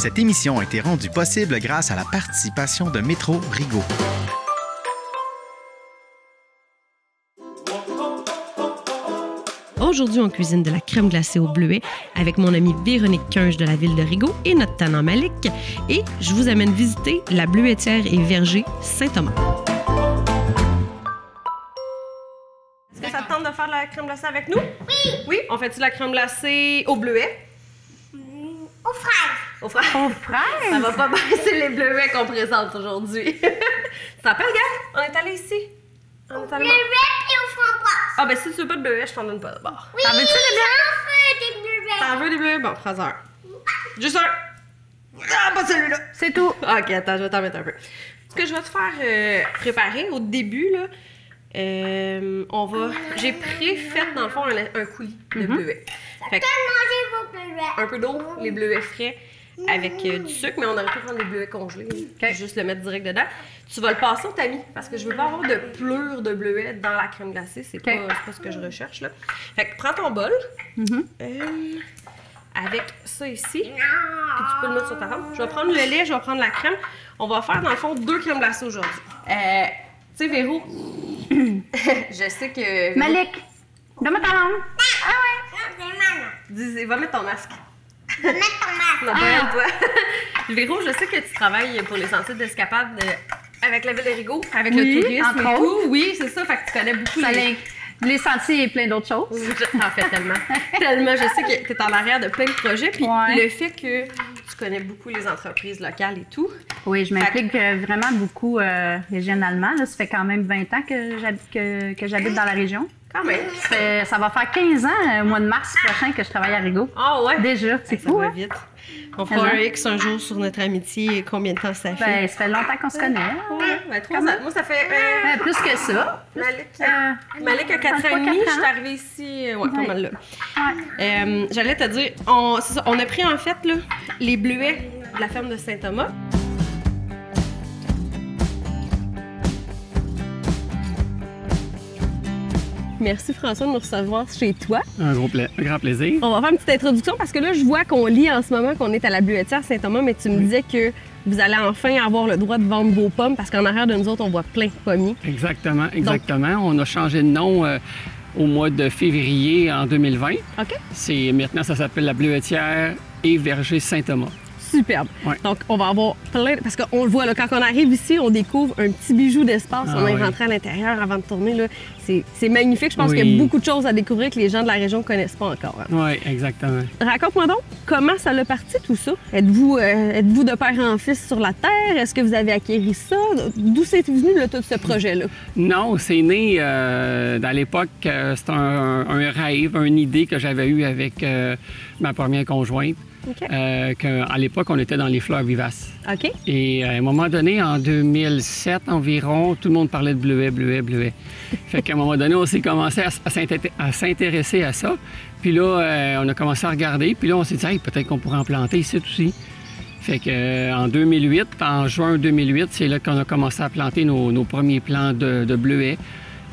Cette émission a été rendue possible grâce à la participation de Métro Rigaud. Aujourd'hui, on cuisine de la crème glacée au bleuet avec mon amie Véronique Quinge de la ville de Rigaud et notre tannant Malik. Et je vous amène visiter la bleuetière et verger Saint-Thomas. Est-ce que ça te tente de faire de la crème glacée avec nous? Oui! Oui? On fait-tu de la crème glacée au bleuet? Aux fraises! Aux fraises? Aux fraises? Ça va pas baisser les bleuets qu'on présente aujourd'hui. Ça s'appelle, gars? On est allé ici. On est allé... Bleuets et aux framboises! Ah, ben si tu veux pas de bleuets, je t'en donne pas d'abord. Oui! T'en veux-tu des j'en veux des bleuets! T'en veux des bleuets? Bon, prends un. Juste un. Ah, pas celui-là. C'est tout. Ok, attends, je vais t'en mettre un peu. Ce que je vais te faire préparer au début, là, j'ai pré-fait, dans le fond, un coulis de bleuets. Fait que, Mangez vos bleuets! un peu d'eau, les bleuets frais, avec du sucre, mais on aurait pu prendre des bleuets congelés, puis juste le mettre direct dedans. Tu vas le passer au tamis, parce que je veux pas avoir de plure de bleuets dans la crème glacée, c'est pas ce que je recherche, là. Fait que prends ton bol, avec ça ici, puis tu peux le mettre sur ta table. Je vais prendre le lait, je vais prendre la crème. On va faire, dans le fond, 2 crèmes glacées aujourd'hui. Tu sais, Véro, je sais que... Malik, donne-moi ta langue. Ah ouais! C'est maman! Dis, va mettre ton masque. Mettre ton masque! Non, pas elle, toi. Véro, je sais que tu travailles pour les sentiers d'escapade avec la ville de Rigaud, avec le tourisme entre et tout. autres. Oui, c'est ça, fait que tu connais beaucoup Les sentiers et plein d'autres choses. En fait, tellement. Tellement, je sais que tu es en arrière de plein de projets, puis le fait que tu connais beaucoup les entreprises locales et tout. Oui, je m'implique vraiment beaucoup régionalement. Là. Ça fait quand même 20 ans que j'habite dans la région. Quand même. Ça va faire 15 ans, au mois de mars prochain, que je travaille à Rigaud. Ah ouais? Déjà, c'est Ça fou, va hein? vite. On fera un X un jour sur notre amitié. Combien de temps ça fait? Ben, ça fait longtemps qu'on se connaît. Ouais, 3 ans. Moi, ça fait... Plus que ça. Malik a 4 ans et demi, je suis arrivée ici, pas mal là. Ouais. J'allais te dire, c'est ça, on a pris en fait là, les bleuets de la ferme de Saint-Thomas. Merci François de nous recevoir chez toi. Un grand plaisir. On va faire une petite introduction parce que là, je vois qu'on lit en ce moment qu'on est à la bleuetière Saint-Thomas, mais tu me disais que vous allez enfin avoir le droit de vendre vos pommes parce qu'en arrière de nous autres, on voit plein de pommiers. Exactement. On a changé de nom au mois de février en 2020. OK. Maintenant, ça s'appelle la bleuetière et verger Saint-Thomas. Superbe. Ouais. Donc, on va avoir plein... Parce qu'on le voit, là, quand on arrive ici, on découvre un petit bijou d'espace. On est rentré à l'intérieur avant de tourner. Là. C'est magnifique. Je pense qu'il y a beaucoup de choses à découvrir que les gens de la région ne connaissent pas encore. Hein. Oui, exactement. Raconte-moi donc, comment ça l'a parti, tout ça? Êtes-vous de père en fils sur la terre? Est-ce que vous avez acquéri ça? D'où c'est venu, là, tout ce projet-là? Non, c'est né à l'époque, c'était un rêve, une idée que j'avais eue avec ma première conjointe. Okay. À l'époque, on était dans les fleurs vivaces. OK. Et à un moment donné, en 2007 environ, tout le monde parlait de bleuets. Fait qu'à un moment donné, on s'est commencé à s'intéresser à ça. Puis là, on a commencé à regarder. Puis là, on s'est dit, hey, peut-être qu'on pourrait en planter ici aussi. Fait qu'en 2008, en juin 2008, c'est là qu'on a commencé à planter nos premiers plants de bleuets.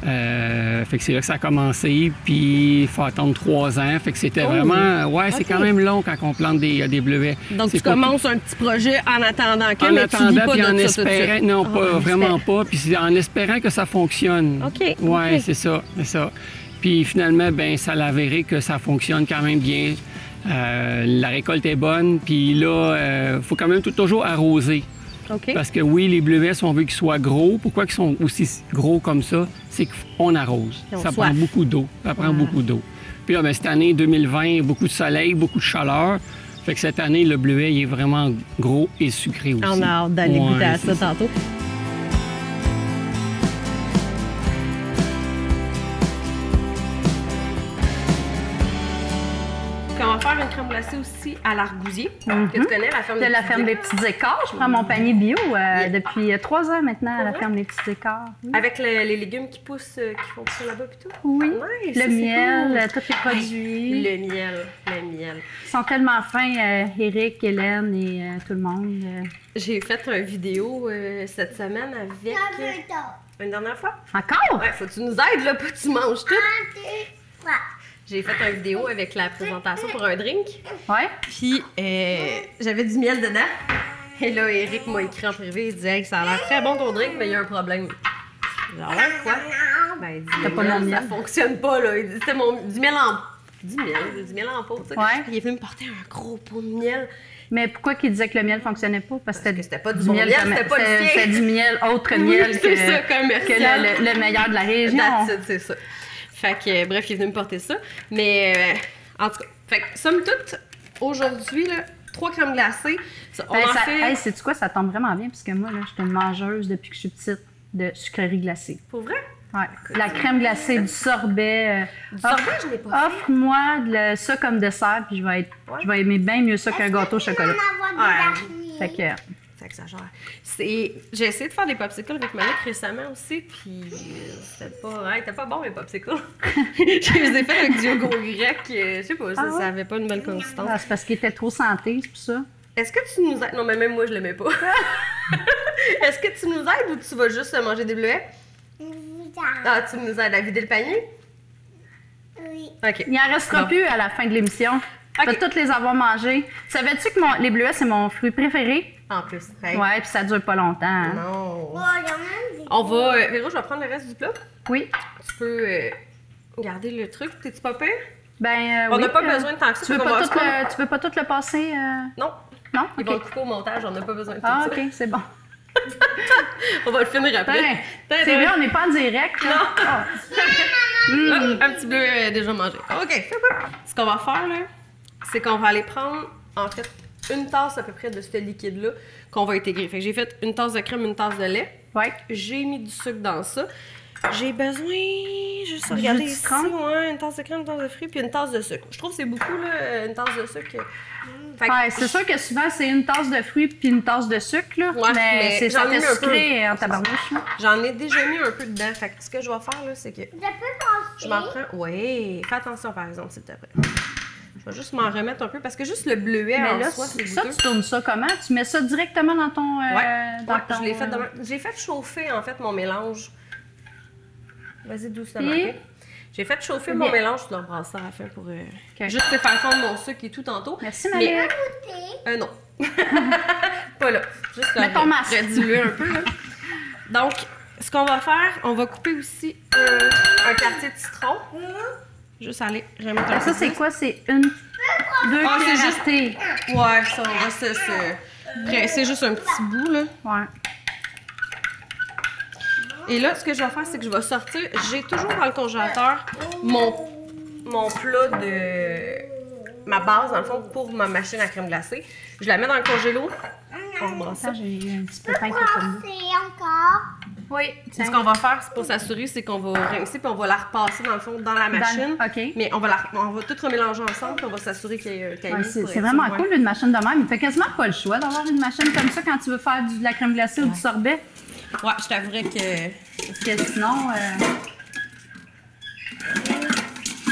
Fait que c'est là que ça a commencé, puis il faut attendre 3 ans. Fait que c'était vraiment... Ouais, c'est quand même long quand on plante des bleuets. Donc, tu commences un petit projet en attendant que, mais tu dis pas puis en de ça espérant... Non, vraiment pas. Puis c'est en espérant que ça fonctionne. OK. Ouais, c'est ça. Puis finalement, ben ça l'a avéré que ça fonctionne quand même bien. La récolte est bonne, puis là, il faut quand même toujours arroser. Okay. Parce que oui, les bleuets, si on veut qu'ils soient gros, pourquoi ils sont aussi gros comme ça? C'est qu'on arrose. Ça prend beaucoup d'eau. Puis là, ben, cette année, 2020, beaucoup de soleil, beaucoup de chaleur. Fait que cette année, le bleuet, il est vraiment gros et sucré aussi. On a hâte d'aller goûter à ça tantôt. On va faire une crème glacée aussi à l'argousier, que tu connais, la ferme de la ferme des Petits Écarts. Je prends mon panier bio depuis 3 ans maintenant à la ferme des Petits Écarts. Avec les légumes qui poussent, qui font pousser là-bas et tout? Oui, ouais, le miel, tous les produits. Le miel. Ils sont tellement fins, Eric, Hélène et tout le monde. J'ai fait une vidéo cette semaine avec... Une dernière fois? Encore? Ouais, faut que tu nous aides, là, pas que tu manges tout. j'ai fait une vidéo avec la présentation pour un drink. Ouais. Puis j'avais du miel dedans. Et là, Eric m'a écrit en privé. Il disait hey, ça a l'air très bon ton drink, mais il y a un problème. Genre, quoi? Ben, il dit, T'as pas mon miel? ça fonctionne pas, là. Il dit, c'était du miel en pot, tu sais. Ouais. Il est venu me porter un gros pot de miel. Mais pourquoi qu'il disait que le miel fonctionnait pas? Parce que c'était pas du bon miel, c'était pas le sien. C'était du miel, autre miel c'est ça, commercial. que le meilleur de la région. C'est ça. Fait que, bref, il est venu me porter ça. Mais, en tout cas, fait que, somme toute, aujourd'hui, là, 3 crèmes glacées. On en fait... Hey, sais-tu quoi? Ça tombe vraiment bien, parce que moi, là, je suis une mangeuse depuis que je suis petite de sucreries glacées. Pour vrai? Ouais. La crème glacée, du sorbet. Du sorbet, je n'ai pas fait. Offre-moi ça comme dessert, puis je vais aimer bien mieux ça qu'un gâteau au chocolat. Fait que... Ça exagère. J'ai essayé de faire des popsicles avec Malik récemment aussi, puis c'était pas bon mes popsicles. Je les ai fait avec du yogourt grec, je sais pas, ça avait pas une bonne consistance. Ah, c'est parce qu'il était trop santé, c'est pour ça. Est-ce que tu nous aides? Non, mais même moi, je l'aimais pas. Est-ce que tu nous aides ou tu vas juste manger des bleuets? Ah, tu nous aides à vider le panier? Oui. OK. Il en restera plus à la fin de l'émission. Je vais toutes les avoir mangées. Savais-tu que les bleuets, c'est mon fruit préféré? En plus. Hey. Ouais, puis ça dure pas longtemps. Hein? Non. Oh, il y en a des... On va... Véro, je vais prendre le reste du plat. Oui. Tu peux garder le truc. T'es-tu pas pire? Ben, On oui, n'a pas besoin de tant que ça. Tu veux pas tout le passer? Non. Non? Ils OK. vont le couper au montage, on n'a pas besoin de tout Ah, ça. OK, c'est bon. On va le finir après. C'est vrai, on n'est pas en direct. Là. Non. Ah. Un petit bleu déjà mangé. OK. Ce qu'on va faire, là, c'est qu'on va aller prendre, en fait, une tasse à peu près de ce liquide-là qu'on va intégrer. Fait que j'ai fait une tasse de crème, une tasse de lait. Ouais. J'ai mis du sucre dans ça. J'ai besoin, juste regarder ici, ouais, une tasse de crème, une tasse de fruits, puis une tasse de sucre. Je trouve que c'est beaucoup, là, une tasse de sucre. Ouais, c'est sûr que souvent, c'est une tasse de fruits puis une tasse de sucre, là. Ouais, mais ça j'en ai fait mis un sucré peu. en tabarnouche. Là. J'en ai déjà mis un peu dedans. Fait que ce que je vais faire, là, c'est que Je peux passer. je m'en prends. Oui, fais attention, par exemple, s'il te plaît. Je vais juste m'en remettre un peu parce que juste le bleuet Mais en là, soi, c'est ça, goûteux. tu tournes ça comment? Tu mets ça directement dans ton... Je l'ai fait demain. J'ai fait chauffer, en fait, mon mélange. Vas-y, doucement, Et... OK? J'ai fait chauffer mon mélange, je leur brasse ça à la fin pour juste faire fondre mon sucre et tout tantôt. Merci, Marie. Non. Pas là. Juste Mets ton masque. rediluer un peu, là. Donc, ce qu'on va faire, on va couper aussi un quartier de citron. Juste aller remettre un Ça, peu c'est plus. quoi? C'est une... 2 Ah, c'est cuillères juste- à thé. Ouais, ça, on va se presser juste un petit bout, là. Ouais. Et là, ce que je vais faire, c'est que je vais sortir. J'ai toujours dans le congélateur mon plat de ma base, dans le fond, pour ma machine à crème glacée. Je la mets dans le congélo. On rebrasse ça. Ça, j'ai eu un petit pépin qui est tombé. Passer encore. Oui. Ce qu'on va faire, c'est pour s'assurer, c'est qu'on va rincer puis on va la repasser, dans le fond, dans la machine. OK. Mais on va tout remélanger ensemble puis on va s'assurer qu'il y ait un Ouais, cahier. c'est vraiment cool, une machine de même. Tu n'as quasiment pas le choix d'avoir une machine comme ça quand tu veux faire de la crème glacée ou du sorbet. Ouais, je t'avouerais que... Parce que sinon...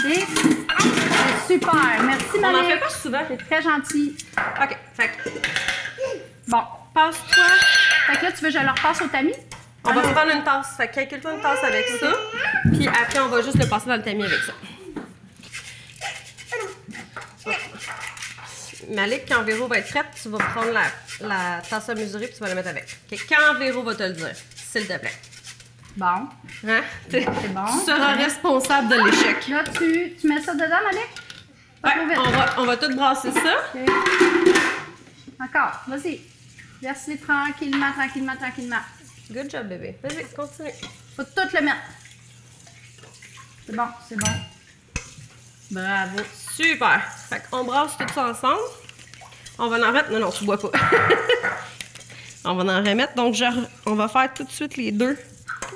C'est super. Merci, On n'en Marie. fait pas souvent. C'est très gentil. OK, fait que Bon. passe-toi. Fait que là, tu veux que je le repasse au tamis? On va se prendre une tasse. Fait que calcule-toi une tasse avec ça. Puis après, on va juste le passer dans le tamis avec ça. Malik, quand Véro va être prête, tu vas prendre la tasse à mesurer puis tu vas la mettre avec. OK, quand Véro va te le dire, s'il te plaît. Bon. Hein? C'est bon. Tu seras responsable de l'échec. Là, tu mets ça dedans, Malik? Pas trop Ouais, vite. on va tout brasser ça. OK. Encore. Vas-y. Laisse-les tranquillement. Good job, bébé. Vas-y, continue. Faut tout le mettre. C'est bon. Bravo. Super. Fait qu'on brasse tout ça ensemble. On va en remettre. Non, tu bois pas. On va en remettre. Donc, on va faire tout de suite les deux.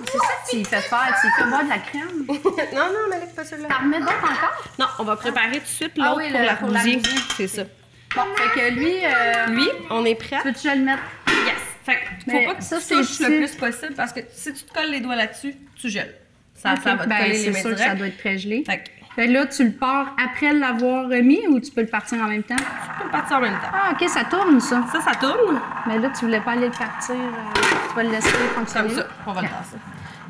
C'est ça que tu fais faire. Tu fais boire de la crème. non, Malik, pas celui-là. T'en remets d'autres encore? Non, on va préparer tout de suite Ah l'autre oui, pour la pour la bougie. bougie. C'est ça. Bon, fait que lui, Lui, on est prêt. peux-tu le mettre? Yes. Fait que Mais faut pas que ça, tu c'est touches le dessus. plus possible parce que si tu te colles les doigts là-dessus, tu gèles. Ça Ok. va te Ben, coller les c'est mains sûr que ça direct. doit être très gelé. Fait que Fait que là, tu le pars après l'avoir remis ou tu peux le partir en même temps? tu peux partir en même temps. Ah, OK, ça tourne, ça. Ça tourne Mais là, tu voulais pas aller le partir. Tu vas le laisser fonctionner. comme ça. On va le passer.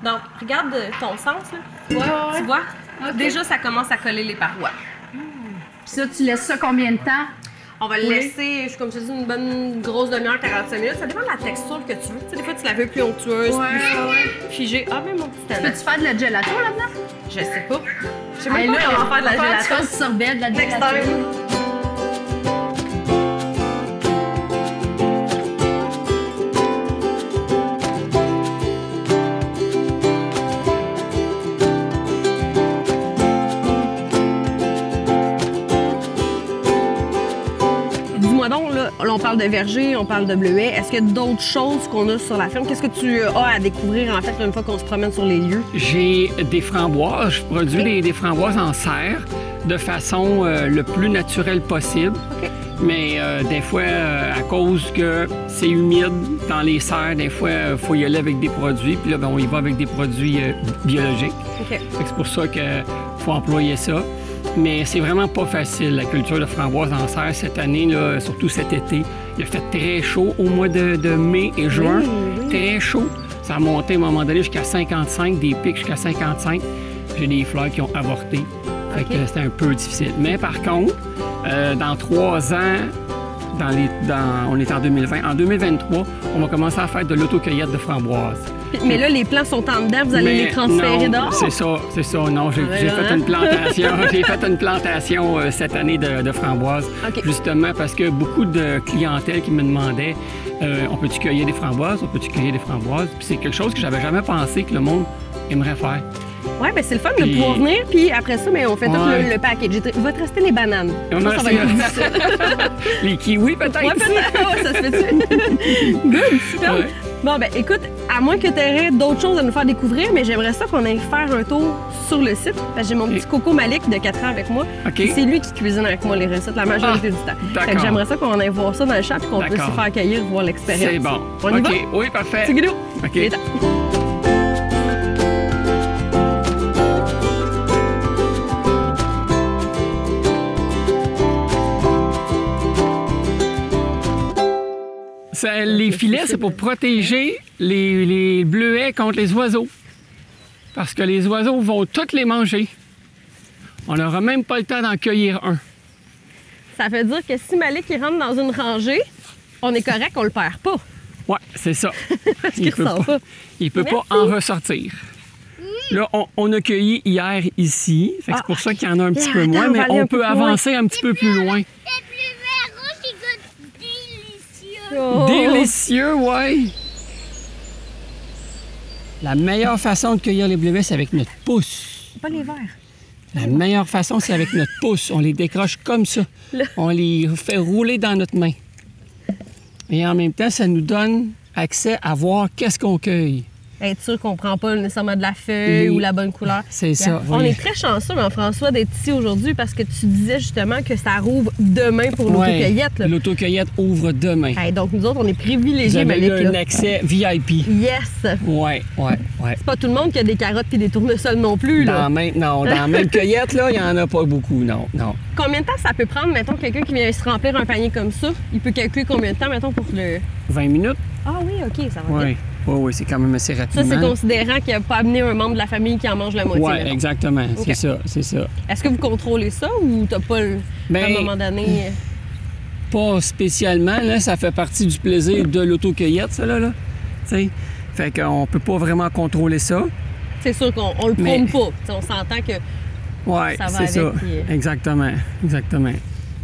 Donc, regarde ton sens, là. Ouais. Tu vois? déjà, ça commence à coller les parois. Puis ça, tu laisses ça combien de temps? On va le laisser, comme je te dis, une bonne grosse demi-heure, 45 minutes. Ça dépend de la texture que tu veux. Tu sais, des fois, tu la veux plus onctueuse, plus figée. Ah, mais mon petit ananas. Peux-tu faire de la gelato là-dedans? Je sais pas. Je sais même pas comment faire de la gelato. Tu fasses sorbet de la Next gelato. time. Dis-moi donc, là, on parle de verger, on parle de bleuets. Est-ce qu'il y a d'autres choses qu'on a sur la ferme? Qu'est-ce que tu as à découvrir, en fait, une fois qu'on se promène sur les lieux? J'ai des framboises. Je produis des framboises en serre de façon le plus naturelle possible. Mais des fois, à cause que c'est humide dans les serres, des fois, il faut y aller avec des produits. Puis là, ben, on y va avec des produits biologiques. Fait que c'est pour ça qu'il faut employer ça. Mais c'est vraiment pas facile, la culture de framboises en serre cette année, là, surtout cet été. Il a fait très chaud au mois de mai et juin. Très chaud. Ça a monté à un moment donné jusqu'à 55, des pics jusqu'à 55. J'ai des fleurs qui ont avorté. Fait que c'était un peu difficile. Mais par contre, dans 3 ans, on est en 2020. En 2023, on va commencer à faire de l'autocueillette de framboises. Mais là, les plants sont en dedans, vous allez les transférer dehors? C'est ça. Non, j'ai fait une plantation. J'ai fait une plantation cette année de framboises. Justement parce que beaucoup de clientèle qui me demandaient on peut-tu cueillir des framboises? On peut-tu cueillir des framboises? Puis c'est quelque chose que j'avais jamais pensé que le monde aimerait faire. Oui, bien c'est le fun de pouvoir venir, puis après ça, bien, on fait tout le package. Il va te rester les bananes. Ça va être difficile. Les kiwis, peut-être? Oui, peut-être. Ouais, ça se fait-tu. Good, super. Ouais. Bon, ben écoute, à moins que tu aies d'autres choses à nous faire découvrir, mais j'aimerais ça qu'on aille faire un tour sur le site. Parce que j'ai mon petit Coco Malik de 4 ans avec moi. C'est lui qui cuisine avec moi les recettes la majorité du temps. Fait que j'aimerais ça qu'on aille voir ça dans le champ et qu'on puisse se faire accueillir, voir l'expérience. C'est bon. On y va? Oui, parfait. C'est guidou. OK. Les filets, c'est pour protéger les bleuets contre les oiseaux. Parce que les oiseaux vont tous les manger. On n'aura même pas le temps d'en cueillir un. Ça veut dire que si Malik il rentre dans une rangée, on est correct, on le perd pas. Oui, c'est ça. Parce qu'il ressort pas. Il peut pas en ressortir. Là, on a cueilli hier ici. C'est pour ça qu'il y en a un petit peu moins, mais on peut avancer un petit peu plus loin. Oh. Délicieux, ouais! La meilleure façon de cueillir les bleuets, c'est avec notre pouce. Pas les verres. La meilleure façon, c'est avec notre pouce. On les décroche comme ça. On les fait rouler dans notre main. Et en même temps, ça nous donne accès à voir qu'est-ce qu'on cueille. Être sûr qu'on prend pas nécessairement de la feuille ou la bonne couleur. C'est ça. On est très chanceux, Jean-François, d'être ici aujourd'hui parce que tu disais justement que ça rouvre demain pour l'autocueillette. L'autocueillette ouvre demain. Donc nous autres, on est privilégiés. Vous avez eu un accès VIP. Yes! Ouais. C'est pas tout le monde qui a des carottes et des tournesols non plus. Là. Dans la même cueillette, là, il n'y en a pas beaucoup, non. Combien de temps ça peut prendre, mettons, quelqu'un qui vient se remplir un panier comme ça? Il peut calculer combien de temps, mettons, pour le... 20 minutes. Ah oui, OK, ça va vite. Oui, c'est quand même assez rapidement. Ça, c'est considérant qu'il n'y a pas amené un membre de la famille qui en mange la moitié. Oui, exactement. Okay. C'est ça. Est-ce que vous contrôlez ça ou t'as pas, à un moment donné... Pas spécialement. Là, ça fait partie du plaisir de l'autocueillette, ça, là. T'sais. Fait qu'on peut pas vraiment contrôler ça. C'est sûr qu'on le prône pas. T'sais, on s'entend que ça va avec. Ça. Exactement.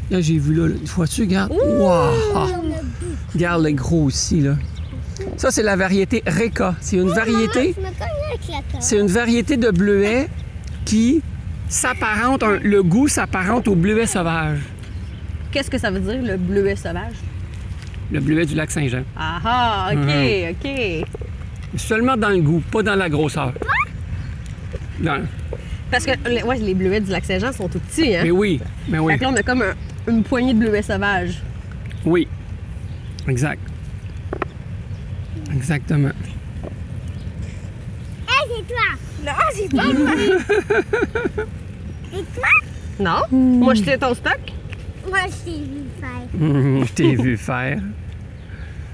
Là, j'ai vu, là, vois-tu, regarde. Wow! Regarde le gros aussi, là. Ça, c'est la variété Reka. C'est une variété. C'est une variété de bleuet qui s'apparente, le goût s'apparente au bleuet sauvage. Qu'est-ce que ça veut dire, le bleuet sauvage? Le bleuet du lac Saint-Jean. Ah, OK. Seulement dans le goût, pas dans la grosseur. Parce que les bleuets du lac Saint-Jean sont tout petits, hein? Mais oui. Fait que là, on a comme une poignée de bleuets sauvages. Oui. Exact. Exactement. C'est toi! Non, c'est pas moi! C'est toi? Non? Moi, je t'ai ton stock? Moi, je t'ai vu faire. Je t'ai vu faire. Tu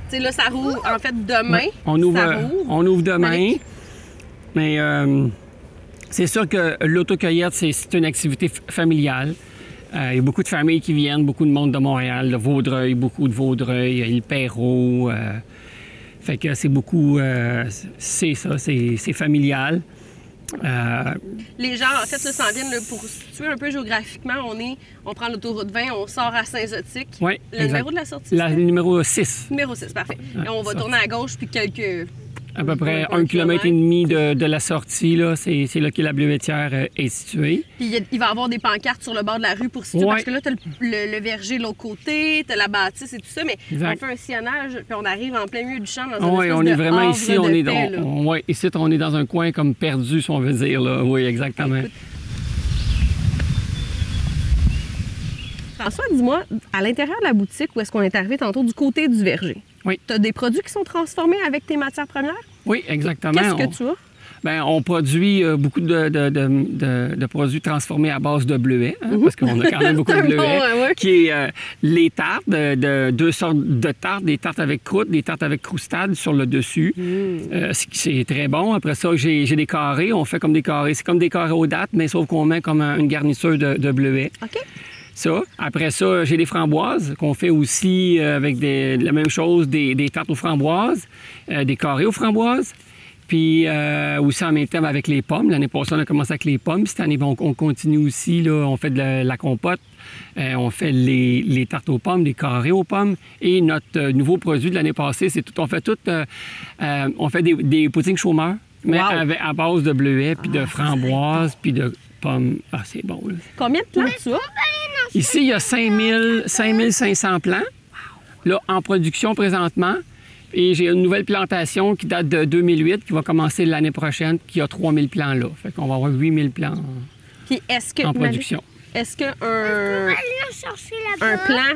sais, là, ça rouvre, en fait, demain. On ouvre demain. Mais C'est sûr que l'autocueillette, c'est une activité familiale. Il y a beaucoup de familles qui viennent, beaucoup de monde de Montréal, de Vaudreuil, beaucoup de Vaudreuil, il Perrault. Fait que c'est beaucoup... c'est ça, c'est familial. Les gens, en fait, là, s'en viennent là, pour situer un peu géographiquement. On prend l'autoroute 20, on sort à Saint-Zotique. Oui, Le numéro de la sortie? Le numéro 6. Numéro 6, parfait. Et on va tourner à gauche, puis quelques... À peu près 1,5 km de la sortie, là, c'est là que la bleuetière est située. Puis il va y avoir des pancartes sur le bord de la rue pour situer, parce que là, tu as le verger de l'autre côté, tu as la bâtisse et tout ça, mais on fait un sillonnage, puis on arrive en plein milieu du champ dans un espèce on est vraiment havre ici, de paix, ici, on est dans un coin comme perdu, si on veut dire, là. Oui, exactement. Écoute. François, dis-moi, à l'intérieur de la boutique, où est-ce qu'on est arrivé tantôt, du côté du verger? Oui. Tu as des produits qui sont transformés avec tes matières premières? Oui, exactement. Qu'est-ce que tu as? Bien, on produit beaucoup de produits transformés à base de bleuets, parce qu'on a quand même beaucoup de bleuets, qui est les tartes, deux sortes de tartes, des tartes avec croûte, des tartes avec croustade sur le dessus. C'est très bon. Après ça, j'ai des carrés. On fait comme des carrés. C'est comme des carrés aux dattes, mais sauf qu'on met comme une garniture de bleuets. OK. Ça. Après ça, j'ai des framboises qu'on fait aussi avec la même chose, des tartes aux framboises, des carrés aux framboises. Puis aussi en même temps avec les pommes. L'année passée, on a commencé avec les pommes. Cette année, on continue aussi. Là, on fait de la compote. On fait les tartes aux pommes, les carrés aux pommes. Et notre nouveau produit de l'année passée, c'est tout. On fait des poutines chômeurs, mais à base de bleuets, puis de framboises, puis de pommes. Ah, c'est bon, là. Combien de plants tu as? Ici, il y a 5500 plants là, en production présentement. Et j'ai une nouvelle plantation qui date de 2008, qui va commencer l'année prochaine, qui a 3000 plants là. Fait qu'on va avoir 8000 plants Puis en production. Est-ce qu'un plant,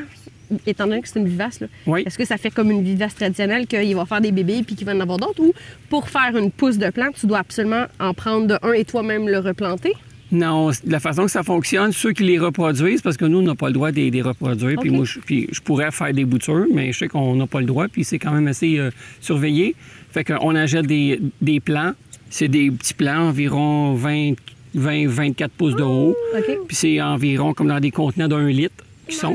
étant donné que c'est une vivace, là, est-ce que ça fait comme une vivace traditionnelle qu'il va faire des bébés puis qu'il va en avoir d'autres? Ou pour faire une pousse de plante, tu dois absolument en prendre de un et toi-même le replanter? Non, de la façon que ça fonctionne, ceux qui les reproduisent, parce que nous, on n'a pas le droit de les reproduire, puis moi, je pourrais faire des boutures, mais je sais qu'on n'a pas le droit, puis c'est quand même assez surveillé. Fait qu'on achète des plants, c'est des petits plants, environ 20-24 pouces de haut, puis c'est environ comme dans des contenants d'1 litre qui sont.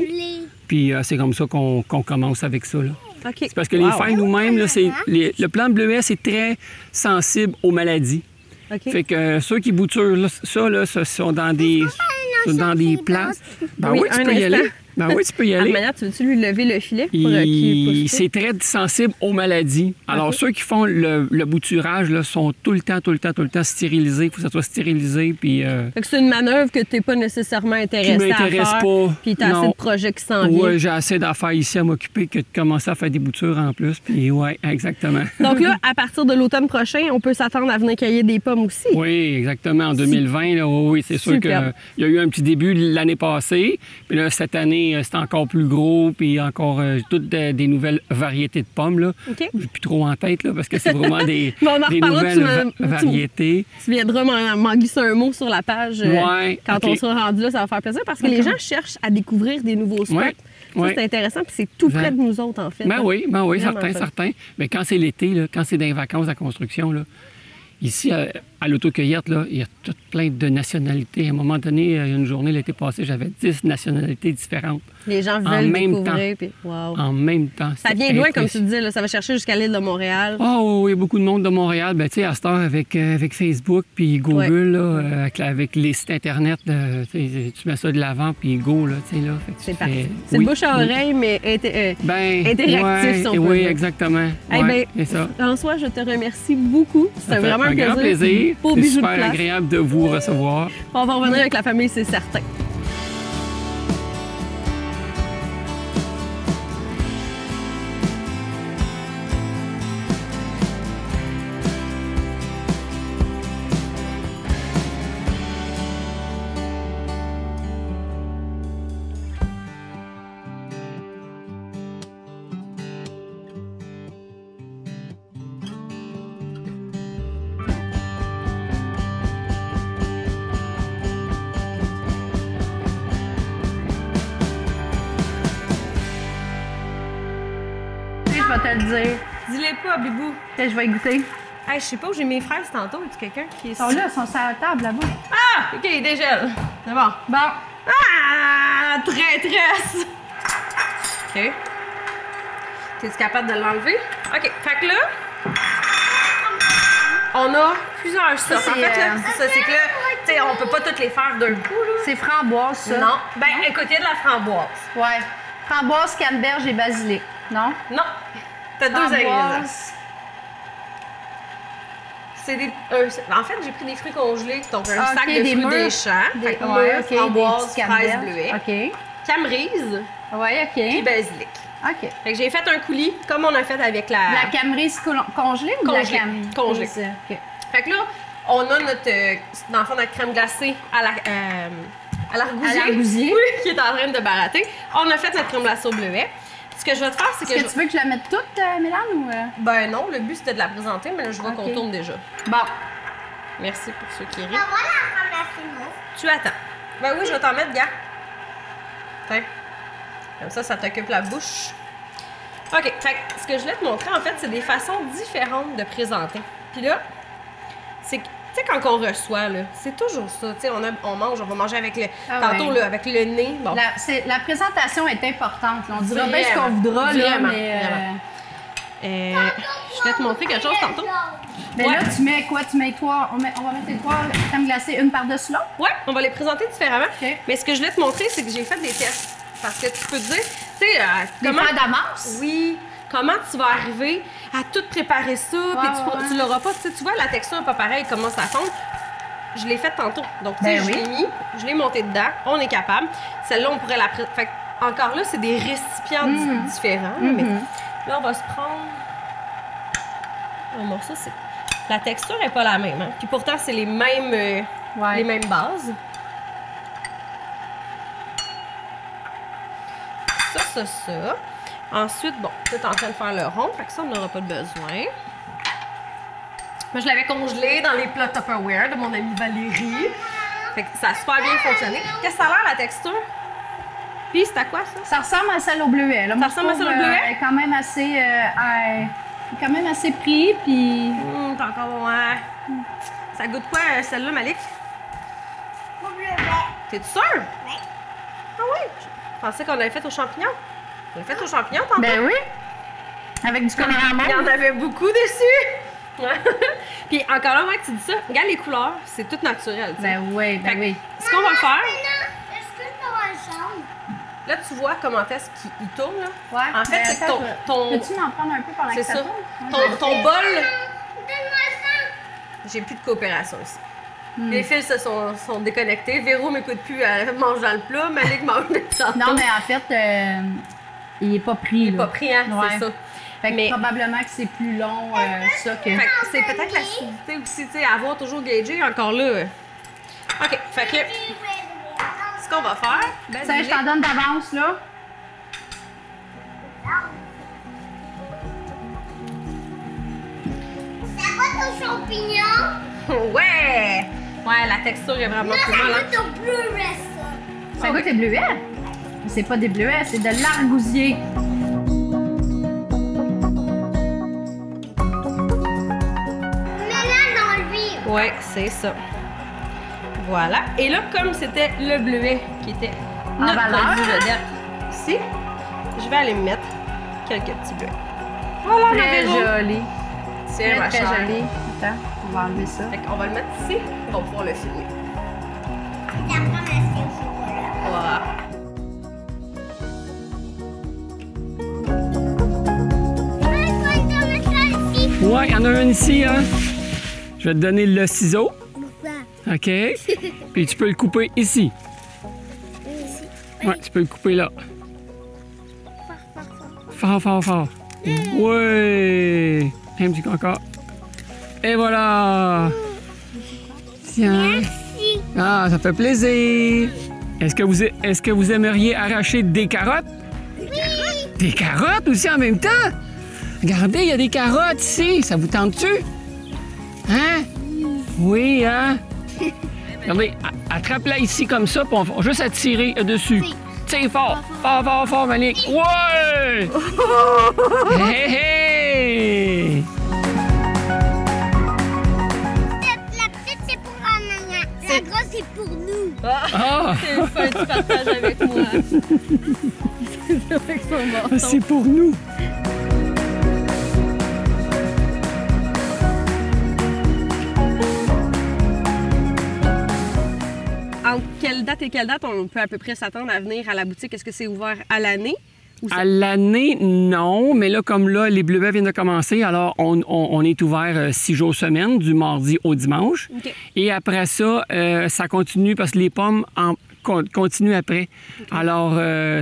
Puis c'est comme ça qu'on commence avec ça, là. C'est parce que les feuilles nous-mêmes, là, le plant de bleuet, c'est très sensible aux maladies. Fait que ceux qui bouturent ça sont dans des places. Ben oui, tu peux y aller. Ben oui, tu peux y aller. Armagnac, tu veux-tu lui lever le filet pour qu'il pousse? C'est très sensible aux maladies. Alors, ceux qui font le bouturage là, sont tout le temps stérilisés. Il faut que ça soit stérilisé. Puis, fait que c'est une manœuvre que tu n'es pas nécessairement intéressé à faire. Pas. Puis tu as assez de projets qui s'en viennent. Oui, j'ai assez d'affaires ici à m'occuper que de commencer à faire des boutures en plus. Puis oui, exactement. Donc là, à partir de l'automne prochain, on peut s'attendre à venir cueillir des pommes aussi. Oui, exactement. En 2020, là, oui, c'est sûr qu'il y a eu un petit début l'année passée. Puis là, cette année, c'est encore plus gros, puis encore toutes des nouvelles variétés de pommes. Là. J'ai plus trop en tête, là, parce que c'est vraiment des nouvelles variétés. Tu viendras m'en glisser un mot sur la page quand on sera rendu là, ça va faire plaisir, parce que les gens cherchent à découvrir des nouveaux spots. C'est intéressant, puis c'est tout près de nous autres, en fait. Ben oui, certain. Mais quand c'est l'été, là, quand c'est dans les vacances à construction, là, ici, à l'autocueillette, là, il y a toutes plein de nationalités. À un moment donné, il y a une journée l'été passé, j'avais 10 nationalités différentes. Les gens veulent découvrir. Puis, en même temps. Ça vient loin, comme tu dis, là, ça va chercher jusqu'à l'île de Montréal. Oh, oui, beaucoup de monde de Montréal. Ben, tu sais, à cette heure, avec Facebook puis Google, là, avec les sites Internet, tu mets ça de l'avant puis go, là, tu sais, là. C'est parti. C'est de bouche à oreille, mais interactif, si on peut Oui, dire. exactement. C'est ça. François, je te remercie beaucoup. C'était vraiment un grand plaisir. C'est super agréable de vous recevoir. On va revenir avec la famille, c'est certain. Je vais te le dire. Dis-les pas, Bibou. Je vais y goûter. Hey, je sais pas où j'ai mes fraises tantôt. Y a quelqu'un qui est... Ils sont là, ils sont sur la table là-bas. Ah! OK, il dégèle. C'est bon. Bon. Ah! Traîtresse! OK. T'es-tu capable de l'enlever? OK. Fait que là, on a plusieurs sortes. En fait, là, c'est ça. C'est que là, tu sais, on peut pas toutes les faire d'un coup, là. C'est framboise, ça. Non. Ben, écoute, il y a de la framboise. Ouais. Framboise, canneberge et basilic. Non? Non. T'as deux ingrédients. Framboise. C'est des... en fait, j'ai pris des fruits congelés, donc un sac de des fruits mûrs. des champs. Fait que ouais, mûres, ok, framboises, des petites fraises, canneberges. bleuets, OK. camerise Ouais, et OK. basilic. OK. Fait que j'ai fait un coulis, comme on a fait avec la... La camerise congelée ou de la Congelée. camerise? Congelée. OK. Fait que là, on a notre, dans le fond, notre crème glacée à l'argousier. À l'argousier. Oui, qui est en train de barater. On a fait notre crème glacée au bleuet. Ce que je vais te faire, c'est que... Est-ce que tu veux que je la mette toute, Mélane, ou... Ben non, le but, c'était de la présenter, mais là, je vois Ok. qu'on tourne déjà. Bon. Merci pour ceux qui rient. On va la ramasser, moi. Tu attends. Ben oui, je vais t'en mettre, gars. Tiens. Comme ça t'occupe la bouche. OK. Fait que ce que je voulais te montrer, en fait, c'est des façons différentes de présenter. Puis là, c'est que, tu sais, quand on reçoit, là, c'est toujours ça. Tu sais, on mange, on va manger avec le... Ah tantôt, ouais. là, avec le nez. Bon. La présentation est importante. Là. On dira bien ce Vraiment, qu'on voudra, là, vraiment, mais... vraiment. Je voulais te montrer quelque chose tantôt. Mais Ouais. là, tu mets quoi? Tu mets trois... On va mettre les trois crèmes glacées une par-dessus l'autre? Ouais, on va les présenter différemment. OK. Mais ce que je voulais te montrer, c'est que j'ai fait des tests. Parce que tu peux te dire, tu sais, Les comment... faire d'avance? Oui. Comment tu vas arriver à tout préparer ça, puis ouais. tu l'auras pas. Tu vois, la texture n'est pas pareille, comment ça fond. Je l'ai fait tantôt. Donc, tu sais, Ben je oui. l'ai mis, je l'ai monté dedans. On est capable. Celle-là, on pourrait la... Fait que, encore là, c'est des récipients différents. Mais là, on va se prendre... Un morceau, c'est... La texture n'est pas la même. Hein? Puis pourtant, c'est les mêmes bases. Ça. Ensuite, bon, tu es en train de faire le rond, fait que ça, on n'aura pas de besoin. Moi, je l'avais congelé dans les plats Tupperware de mon amie Valérie. Fait que ça a super bien fonctionné. Qu'est-ce que ça a l'air, la texture? Puis, c'est à quoi, ça? Ça ressemble à celle au bleuet. Là. Ça ressemble à celle au bleuet? Elle est quand même assez pris, puis... T'as encore bon, ça goûte quoi, celle-là, Malik? Au bleuet. T'es-tu sûre? Oui. Ah oui? Je pensais qu'on l'avait fait aux champignons. On l'a fait aux champignons, tantôt? Ben oui. Avec du colorant Il y en mauve. avait beaucoup dessus! Puis encore là, ouais, tu dis ça, regarde les couleurs, c'est tout naturel. tu sais. Ben oui, Fait ben que, oui. Ce qu'on va faire, Est-ce que tu vas le jaune? là, tu vois comment est-ce qu'il tourne, là? Ouais. En fait, Ben, c'est que attends, ton... Peux-tu m'en prendre un peu pendant C'est que ça ça. tourne? Ton bol... Donne-moi ça. J'ai plus de coopération ici. Les fils se sont déconnectés. Véro m'écoute plus, elle mange dans le plat. Malik mange des tantôt. Non, mais en fait, il est pas pris. Il est pas pris, hein, Ouais. c'est ça. Fait que Mais- probablement que c'est plus long, ça, que... Fait que c'est peut-être l'acidité aussi, tu sais, avoir toujours gagé encore là. OK, fait que ce qu'on va faire, Ça, je t'en donne d'avance, là. Ça goûte aux champignons. Ouais! Ouais, la texture est vraiment Là, plus ça molle. goûte au bleuet, ça. Ça goûte les bleuets. C'est pas des bleuets, c'est de l'argousier. Mets-la dans le vide. Ouais, c'est ça. Voilà. Et là, comme c'était le bleuet qui était En notre valeur. produit vedette ici, je vais aller mettre quelques petits bleuets. Voilà, Très le Véro. joli. Tiens, ma Très chère. joli. Attends, on va enlever ça. Fait qu'on va le mettre ici, on va pouvoir le filmer. C'est la ramasser au chocolat. Voilà. Ouais, il y en a une ici, hein? Je vais te donner le ciseau. Pourquoi? OK? Puis tu peux le couper ici. Ici. Ouais, tu peux le couper là. Fort, fort, fort. Ouais! Un petit peu encore. Et voilà! Tiens. Merci. Ah, ça fait plaisir. Est-ce que vous aimeriez arracher des carottes? Des carottes aussi en même temps? Regardez, il y a des carottes ici. Ça vous tente-tu? Hein? Oui, hein? Regardez, attrape-la ici comme ça, puis on va juste attirer dessus. Tire fort, fort, fort, fort, Malik. Ouais! Hey, hey! c'est pour nous. Ah! C'est fin, tu partages avec moi. C'est avec son bâton. C'est pour nous! Entre quelle date et quelle date on peut à peu près s'attendre à venir à la boutique? Est-ce que c'est ouvert à l'année? À l'année, non, mais là, comme là, les bleuets viennent de commencer, alors on est ouvert 6 jours semaine, du mardi au dimanche. OK. Et après ça, ça continue parce que les pommes continuent après. Okay. Alors,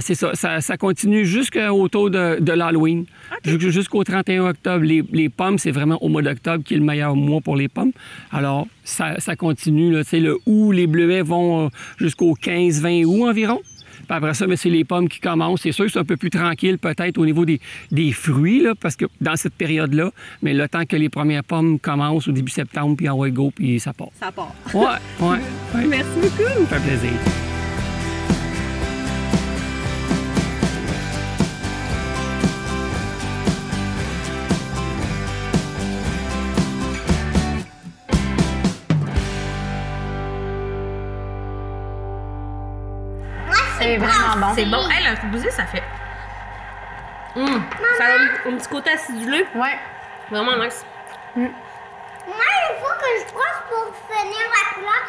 c'est ça, ça continue jusqu'autour de l'Halloween, jusqu'au 31 octobre. Les pommes, c'est vraiment au mois d'octobre qui est le meilleur mois pour les pommes. Alors, ça continue, là, le août, les bleuets vont jusqu'au 15-20 août environ. Puis après ça, c'est les pommes qui commencent. C'est sûr que c'est un peu plus tranquille peut-être au niveau des fruits, là, parce que dans cette période-là, mais le temps que les premières pommes commencent au début septembre, puis en way go, puis ça part. Ça part. Ouais. Merci beaucoup. Ça fait plaisir. C'est vraiment bon. C'est bon. Hey, l'arquebusée, ça fait... Ça a un petit côté acidulé. Ouais. Vraiment nice. Moi, il faut que je brosse pour finir la couleur.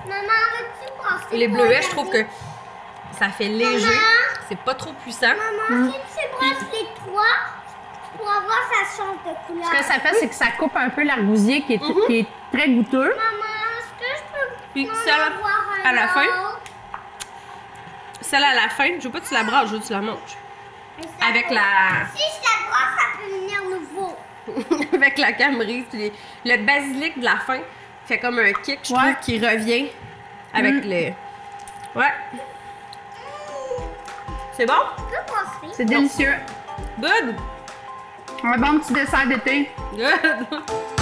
Maman, veux-tu brosser? Les pour bleuets, je trouve que regarder? ça fait léger. C'est pas trop puissant. Maman, si tu brosses les trois, tu pourras voir ça change de couleur. Ce que ça fait, c'est que ça coupe un peu l'argousier qui est très goûteux. Maman, est-ce que je peux Puis en celle avoir un à la fin, autre? celle à la fin, je veux pas que tu la brasses, je veux que tu la manges. Avec la... Si je la brosse, ça peut venir nouveau. avec la camerise. Puis le basilic de la fin fait comme un kick, je Ouais. trouve, qui revient avec le... Ouais. C'est bon? Tu peux brosser? C'est délicieux. Good! Un bon petit dessert d'été. Good!